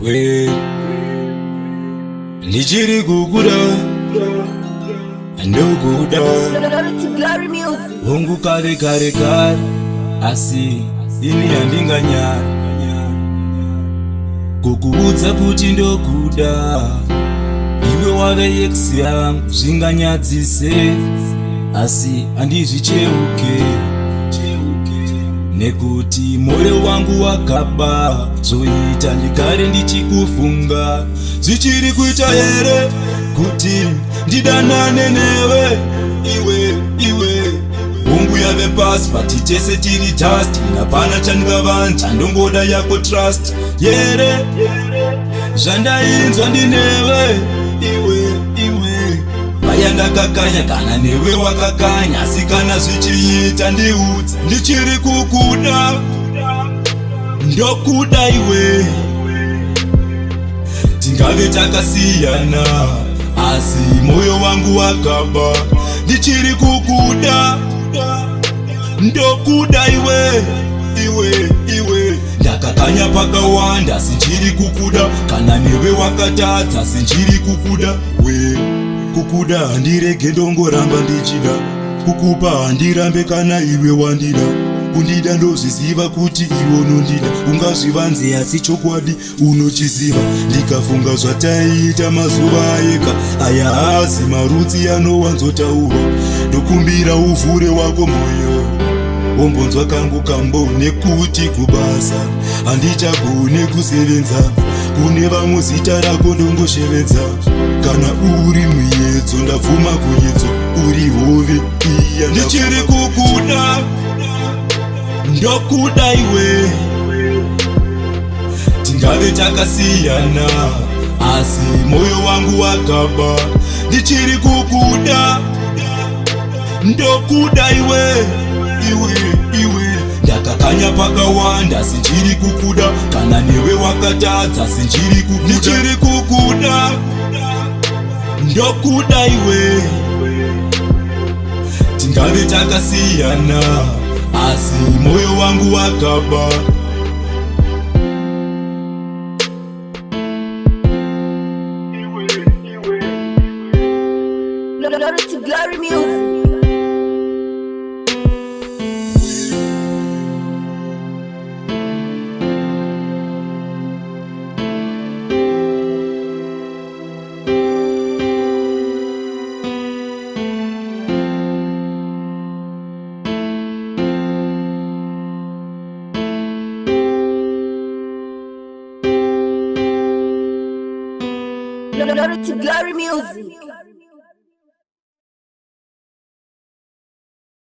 we ndichiri kukuda ndokuda hongu kare kare kare asi ini handinganyara kukuudza kuti ndokuda iwe wave ex yangu zvinganyadzise asi handizvicheuke nekuti moyo wangu wakaba zoita ndigare ndichikufunga zvichiri kuita here kuti ndidanane newe iwe hongu yave pasi pati tese tiri tasti hapana chandingavanja ndongoda yako trust here zvandainzwa ndinewe iwe vaya ndakakanya kana newe wakakanya asi kana zvichiita ndiudza ndichiri kukuda ndokuda iwe tingave takasiyana asi moyo wangu wakaba ndichiri kukuda ndokuda iwe ndakakanya pakawanda sinchiri kukuda kana newe wakatadza sinchiri kukuda we kukuda handirege ndongoramba ndichida kukupa handirambe kana iwe wandida kundida ndozviziva kuti iwe unondida ungazvivanze asi chokwadi unochiziva ndikafunga zvataiita mazuva ayeka aya haasi marutsi anowanzotaurwa ndokumbira uvhure wako moyo wombonzwa kangu kambo nekuti kubasa handichagone kusevenza kune vamwe zita rako ndongoshevedza kana uri muyedzo ndabvuma kuyedzo uri hove iya ndichiri kukuda ndokuda iwe tingave takasiyana asi moyo wangu wakaba ndichiri kukuda ndokuda iwe ndakakanya pakawanda sinchiri kukuda kana newe wakatadza sinchiri kukuda ndichiri kukuda ndokuda iwe tingave takasiyana asi moyo wangu wakaba Glory music. Glory music.